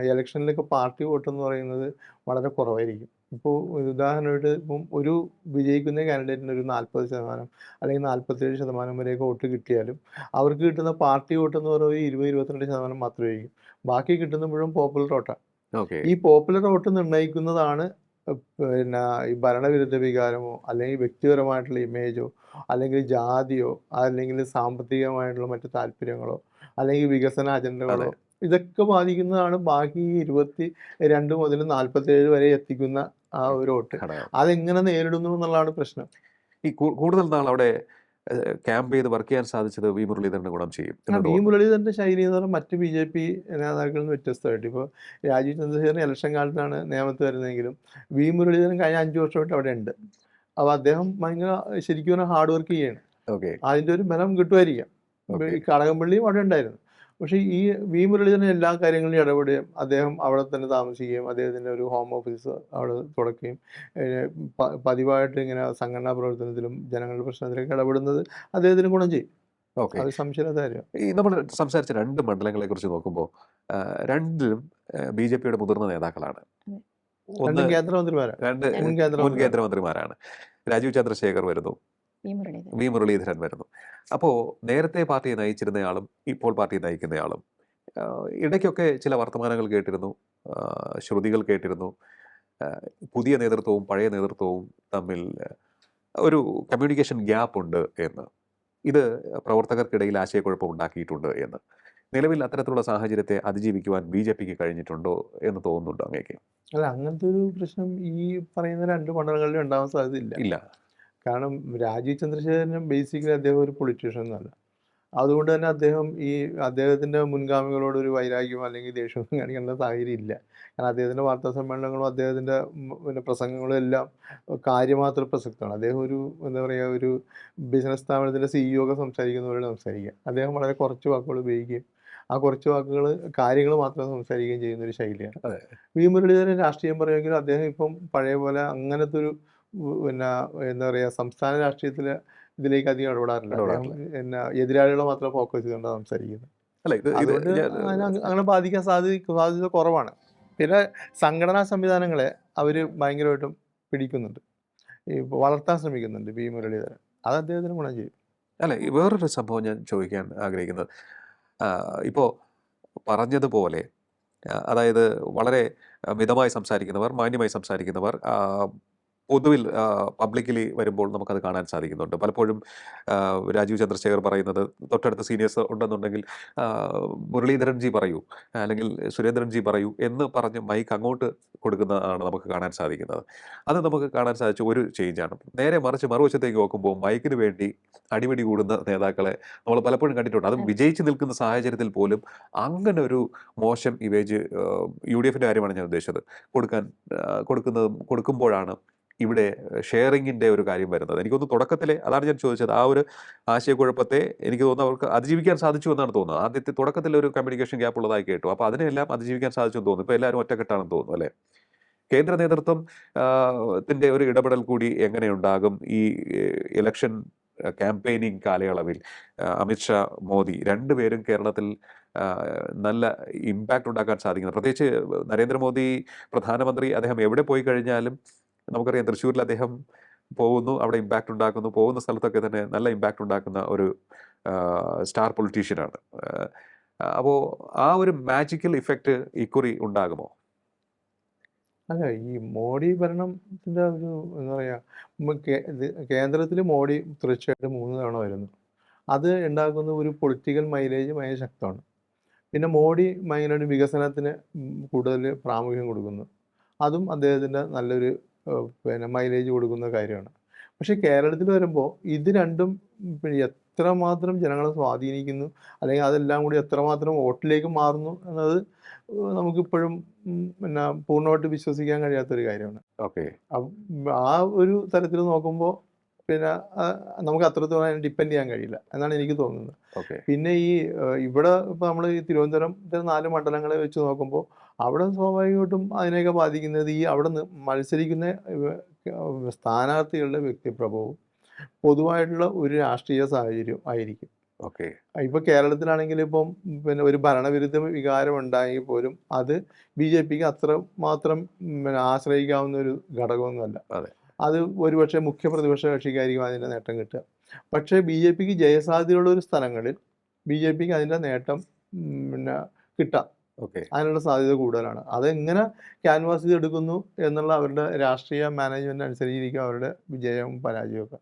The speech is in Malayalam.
ഇലക്ഷനിലൊക്കെ പാർട്ടി വോട്ടെന്ന് പറയുന്നത് വളരെ കുറവായിരിക്കും. ഇപ്പോൾ ഉദാഹരണമായിട്ട് ഇപ്പം ഒരു വിജയിക്കുന്ന കാൻഡിഡേറ്റിന് ഒരു 40% അല്ലെങ്കിൽ 47% വരെയൊക്കെ വോട്ട് കിട്ടിയാലും അവർക്ക് കിട്ടുന്ന പാർട്ടി വോട്ടെന്ന് പറയുന്നത് 20-22% മാത്രമായിരിക്കും. ബാക്കി കിട്ടുന്ന മുഴുവൻ പോപ്പുലർ വോട്ടാണ്. ഓക്കെ. ഈ പോപ്പുലർ വോട്ട് നിർണ്ണയിക്കുന്നതാണ് പിന്നെ ഈ ഭരണവിരുദ്ധ വികാരമോ അല്ലെങ്കിൽ വ്യക്തിപരമായിട്ടുള്ള ഇമേജോ അല്ലെങ്കിൽ ജാതിയോ അല്ലെങ്കിൽ സാമ്പത്തികമായിട്ടുള്ള മറ്റു താല്പര്യങ്ങളോ അല്ലെങ്കിൽ വികസന അജണ്ടകളോ അതെ. ഇതൊക്കെ ബാധിക്കുന്നതാണ് ബാക്കി 22 മുതൽ 47 വരെ എത്തിക്കുന്ന ആ ഒരു വോട്ട്. ഘടകം. അതെങ്ങനെ നേരിടുന്നു എന്നുള്ളതാണ് പ്രശ്നം. ഈ കൂടുതൽ നാൾ അവിടെ ക്യാമ്പ് ചെയ്ത് വർക്ക് ചെയ്യാൻ സാധിച്ചത് വി മുരളീധരന് ഗുണം ചെയ്യും എന്ന് വി തോന്നുന്നു. മുരളീധരന്റെ ശൈലി എന്ന് പറഞ്ഞാൽ മറ്റ് ബി.ജെ.പി. നേതാക്കളിൽ നിന്ന് വ്യത്യസ്തമായിട്ട് ഇപ്പോൾ രാജീവ് ചന്ദ്രശേഖരൻ ഇലക്ഷൻ കാലത്താണ് നിയമത്ത് വരുന്നതെങ്കിലും വി മുരളീധരൻ കഴിഞ്ഞ 5 വർഷമായിട്ട് അവിടെ ഉണ്ട്. അപ്പോൾ അദ്ദേഹം ഭയങ്കര ശരിക്കും പറഞ്ഞാൽ ഹാർഡ് വർക്ക് ചെയ്യാണ്. ഓക്കെ. അതിൻ്റെ ഒരു ബലം കിട്ടുമായിരിക്കാം. ഓക്കെ. ഈ കടകംപള്ളിയും അവിടെ ഉണ്ടായിരുന്നു. പക്ഷേ ഈ വി മുരളീധരൻ എല്ലാ കാര്യങ്ങളിലും ഇടപെടുകയും അദ്ദേഹം അവിടെ തന്നെ താമസിക്കുകയും അദ്ദേഹത്തിൻ്റെ ഒരു ഹോം ഓഫീസ് അവിടെ തുടക്കുകയും പതിവായിട്ട് ഇങ്ങനെ സംഘടനാ പ്രവർത്തനത്തിലും ജനങ്ങളുടെ പ്രശ്നത്തിലൊക്കെ ഇടപെടുന്നത് അദ്ദേഹത്തിന് ഗുണം ചെയ്യും. ഓക്കെ. അത് സംശയമില്ലാത്ത കാര്യമാണ്. ഈ നമ്മൾ സംസാരിച്ച 2 മണ്ഡലങ്ങളെ കുറിച്ച് നോക്കുമ്പോൾ രണ്ടിലും ബി.ജെ.പിയുടെ മുതിർന്ന നേതാക്കളാണ്. ഒന്ന് രണ്ടും കേന്ദ്രമന്ത്രിമാരാണ്. 2 മുൻ മുൻ കേന്ദ്രമന്ത്രിമാരാണ്. കേന്ദ്രമന്ത്രിമാരാണ്. രാജീവ് ചന്ദ്രശേഖർ വരുന്നു, വി മുരളീധരൻ വരുന്നു. അപ്പോൾ നേരത്തെ പാർട്ടിയെ നയിച്ചിരുന്നയാളും ഇപ്പോൾ പാർട്ടിയെ നയിക്കുന്നയാളും ഇടയ്ക്കൊക്കെ ചില വർത്തമാനങ്ങൾ കേട്ടിരുന്നു, ശ്രുതികൾ കേട്ടിരുന്നു. പുതിയ നേതൃത്വവും പഴയ നേതൃത്വവും തമ്മിൽ ഒരു കമ്മ്യൂണിക്കേഷൻ ഗ്യാപ്പ് ഉണ്ട് എന്ന്. ഇത് പ്രവർത്തകർക്കിടയിൽ ആശയക്കുഴപ്പം ഉണ്ടാക്കിയിട്ടുണ്ട് എന്ന്. നിലവിൽ അത്തരത്തിലുള്ള സാഹചര്യത്തെ അതിജീവിക്കുവാൻ ബി.ജെ.പിക്ക് കഴിഞ്ഞിട്ടുണ്ടോ എന്ന് തോന്നുന്നുണ്ടോ അങ്ങേക്ക്? അല്ല, അങ്ങനത്തെ ഒരു പ്രശ്നം ഈ പറയുന്ന 2 മണ്ഡലങ്ങളിലും ഉണ്ടാവാൻ സാധ്യതയില്ല. ഇല്ല. കാരണം രാജീവ് ചന്ദ്രശേഖരനും ബേസിക്കലി അദ്ദേഹം ഒരു പൊളിറ്റീഷ്യൻ എന്നല്ല. അതുകൊണ്ട് തന്നെ അദ്ദേഹത്തിൻ്റെ മുൻഗാമികളോട് ഒരു വൈരാഗ്യമോ അല്ലെങ്കിൽ ദേഷ്യമൊന്നും കാണിക്കേണ്ട സാഹചര്യം ഇല്ല. കാരണം അദ്ദേഹത്തിൻ്റെ വാർത്താ സമ്മേളനങ്ങളും അദ്ദേഹത്തിൻ്റെ പിന്നെ പ്രസംഗങ്ങളും എല്ലാം കാര്യമാത്ര പ്രസക്തമാണ്. അദ്ദേഹം ഒരു എന്താ പറയുക ഒരു ബിസിനസ് സ്ഥാപനത്തിൻ്റെ CEO ഒക്കെ സംസാരിക്കുന്ന പോലെയാണ് സംസാരിക്കുക. അദ്ദേഹം വളരെ കുറച്ച് വാക്കുകൾ ഉപയോഗിക്കുകയും ആ കുറച്ച് വാക്കുകൾ കാര്യങ്ങൾ മാത്രം സംസാരിക്കുകയും ചെയ്യുന്ന ഒരു ശൈലിയാണ്. അതെ. വി മുരളീധരൻ രാഷ്ട്രീയം പറയുമെങ്കിലും അദ്ദേഹം ഇപ്പം പഴയ പോലെ അങ്ങനത്തെ ഒരു പിന്നെ എന്താ പറയുക സംസ്ഥാന രാഷ്ട്രീയത്തിലെ ഇതിലേക്ക് അധികം ഇടപെടാറില്ല. അദ്ദേഹം പിന്നെ എതിരാളികളെ മാത്രം ഫോക്കസ് ചെയ്തുകൊണ്ടാണ് സംസാരിക്കുന്നത്. അല്ല, ഇത് അതുകൊണ്ട് അങ്ങനെ ബാധിക്കാൻ സാധ്യത കുറവാണ്. പിന്നെ സംഘടനാ സംവിധാനങ്ങളെ അവർ ഭയങ്കരമായിട്ടും പിടിക്കുന്നുണ്ട്. ഈ വളർത്താൻ ശ്രമിക്കുന്നുണ്ട് വി മുരളീധരൻ. അത് അദ്ദേഹത്തിന് ഗുണം ചെയ്യും. അല്ല, വേറൊരു സംഭവം ഞാൻ ചോദിക്കാൻ ആഗ്രഹിക്കുന്നത്, ഇപ്പോൾ പറഞ്ഞതുപോലെ അതായത് വളരെ മിതമായി സംസാരിക്കുന്നവർ, മാന്യമായി സംസാരിക്കുന്നവർ പൊതുവിൽ പബ്ലിക്കലി വരുമ്പോൾ നമുക്കത് കാണാൻ സാധിക്കുന്നുണ്ട്. പലപ്പോഴും രാജീവ് ചന്ദ്രശേഖർ പറയുന്നത് തൊട്ടടുത്ത സീനിയേഴ്സ് ഉണ്ടെന്നുണ്ടെങ്കിൽ മുരളീധരൻജി പറയൂ, അല്ലെങ്കിൽ സുരേന്ദ്രൻജി പറയൂ എന്ന് പറഞ്ഞ് മൈക്ക് അങ്ങോട്ട് കൊടുക്കുന്നതാണ് നമുക്ക് കാണാൻ സാധിക്കുന്നത്. അത് നമുക്ക് കാണാൻ സാധിച്ച ഒരു ചേഞ്ചാണ്. നേരെ മറിച്ച് മറുവശത്തേക്ക് നോക്കുമ്പോൾ മൈക്കിന് വേണ്ടി അടിപിടി കൂടുന്ന നേതാക്കളെ നമ്മൾ പലപ്പോഴും കണ്ടിട്ടുണ്ട്. അതും വിജയിച്ച് നിൽക്കുന്ന സാഹചര്യത്തിൽ പോലും അങ്ങനെ ഒരു മോശം ഇമേജ് UDFിൻ്റെ കാര്യമാണ് ഞാൻ ഉദ്ദേശിച്ചത് കൊടുക്കുമ്പോഴാണ് ഇവിടെ ഷെയറിങ്ങിൻ്റെ ഒരു കാര്യം വരുന്നത്. എനിക്കൊന്ന് തുടക്കത്തിലെ അതാണ് ഞാൻ ചോദിച്ചത്. ആ ഒരു ആശയക്കുഴപ്പത്തെ എനിക്ക് തോന്നുന്നു അവർക്ക് അതിജീവിക്കാൻ സാധിച്ചു എന്നാണ് തോന്നുന്നത്. ആദ്യത്തെ തുടക്കത്തിൽ ഒരു കമ്മ്യൂണിക്കേഷൻ ഗ്യാപ്പ് ഉള്ളതായി കേട്ടു. അപ്പോൾ അതിനെല്ലാം അതിജീവിക്കാൻ സാധിച്ചു എന്ന് തോന്നുന്നു. ഇപ്പോൾ എല്ലാവരും ഒറ്റക്കെട്ടാണെന്ന് തോന്നുന്നു അല്ലേ? കേന്ദ്ര നേതൃത്വം ത്തിൻ്റെ ഒരു ഇടപെടൽ കൂടി എങ്ങനെയുണ്ടാകും ഈ ഇലക്ഷൻ ക്യാമ്പയിനിങ് കാലയളവിൽ? അമിത്ഷാ, മോദി രണ്ടുപേരും കേരളത്തിൽ നല്ല ഇമ്പാക്റ്റ് ഉണ്ടാക്കാൻ സാധിക്കുന്നത്, പ്രത്യേകിച്ച് നരേന്ദ്രമോദി പ്രധാനമന്ത്രി, അദ്ദേഹം എവിടെ പോയി കഴിഞ്ഞാലും നമുക്കറിയാം തൃശ്ശൂരിൽ അദ്ദേഹം പോകുന്നു, അവിടെ ഇമ്പാക്റ്റ് ഉണ്ടാക്കുന്നു, പോകുന്ന സ്ഥലത്തൊക്കെ തന്നെ നല്ല ഇമ്പാക്റ്റ് ഉണ്ടാക്കുന്ന ഒരു സ്റ്റാർ പൊളിറ്റീഷ്യനാണ്. അപ്പോൾ ആ ഒരു മാജിക്കൽ ഇഫക്റ്റ് ഇക്കുറി ഉണ്ടാകുമോ? അല്ല, ഈ മോഡി ഭരണത്തിൻ്റെ ഒരു എന്താ പറയുക കേന്ദ്രത്തിൽ മോഡി തീർച്ചയായിട്ടും 3 തവണ വരുന്നു. അത് ഉണ്ടാക്കുന്ന ഒരു പൊളിറ്റിക്കൽ മൈലേജ് ഭയങ്കര ശക്തമാണ്. പിന്നെ മോഡി ഭയങ്കരമായിട്ട് വികസനത്തിന് കൂടുതൽ പ്രാമുഖ്യം കൊടുക്കുന്നു. അതും അദ്ദേഹത്തിൻ്റെ നല്ലൊരു പിന്നെ മൈലേജ് കൊടുക്കുന്ന കാര്യമാണ്. പക്ഷേ കേരളത്തിൽ വരുമ്പോൾ ഇത് രണ്ടും എത്രമാത്രം ജനങ്ങളെ സ്വാധീനിക്കുന്നു അല്ലെങ്കിൽ അതെല്ലാം കൂടി എത്രമാത്രം വോട്ടിലേക്ക് മാറുന്നു എന്നത് നമുക്കിപ്പോഴും പിന്നെ പൂർണ്ണമായിട്ട് വിശ്വസിക്കാൻ കഴിയാത്തൊരു കാര്യമാണ്. ഓക്കെ. ആ ഒരു തരത്തിൽ നോക്കുമ്പോൾ പിന്നെ നമുക്ക് അത്രത്തോളം അതിനെ ഡിപ്പെൻഡ് ചെയ്യാൻ കഴിയില്ല എന്നാണ് എനിക്ക് തോന്നുന്നത്. ഓക്കെ. പിന്നെ ഇവിടെ ഇപ്പോൾ നമ്മൾ ഈ തിരുവനന്തപുരത്തെ 4 മണ്ഡലങ്ങളെ വെച്ച് നോക്കുമ്പോൾ അവിടെ സ്വാഭാവികമായിട്ടും അതിനെയൊക്കെ ബാധിക്കുന്നത് അവിടെ നിന്ന് മത്സരിക്കുന്ന സ്ഥാനാർത്ഥികളുടെ വ്യക്തിപ്രഭവും പൊതുവായിട്ടുള്ള ഒരു രാഷ്ട്രീയ സാഹചര്യം ആയിരിക്കും. ഓക്കെ. ഇപ്പൊ കേരളത്തിലാണെങ്കിൽ ഇപ്പം പിന്നെ ഒരു ഭരണവിരുദ്ധ വികാരം ഉണ്ടായെങ്കിൽ പോലും അത് ബി.ജെ.പിക്ക് അത്രമാത്രം ആശ്രയിക്കാവുന്ന ഒരു ഘടകമൊന്നുമല്ല. അതെ. അത് ഒരുപക്ഷെ മുഖ്യ പ്രതിപക്ഷ കക്ഷിക്കായിരിക്കും അതിൻ്റെ നേട്ടം കിട്ടുക. പക്ഷേ ബി.ജെ.പിക്ക് ജയസാധ്യതയുള്ള ഒരു സ്ഥലങ്ങളിൽ ബി.ജെ.പിക്ക് അതിൻ്റെ നേട്ടം പിന്നെ കിട്ടാം. ഓക്കെ. അതിനുള്ള സാധ്യത കൂടുതലാണ്. അതെങ്ങനെ ക്യാൻവാസ് ചെയ്തെടുക്കുന്നു എന്നുള്ള അവരുടെ രാഷ്ട്രീയ മാനേജ്മെന്റ് അനുസരിച്ചിരിക്കും അവരുടെ വിജയവും പരാജയവും ഒക്കെ.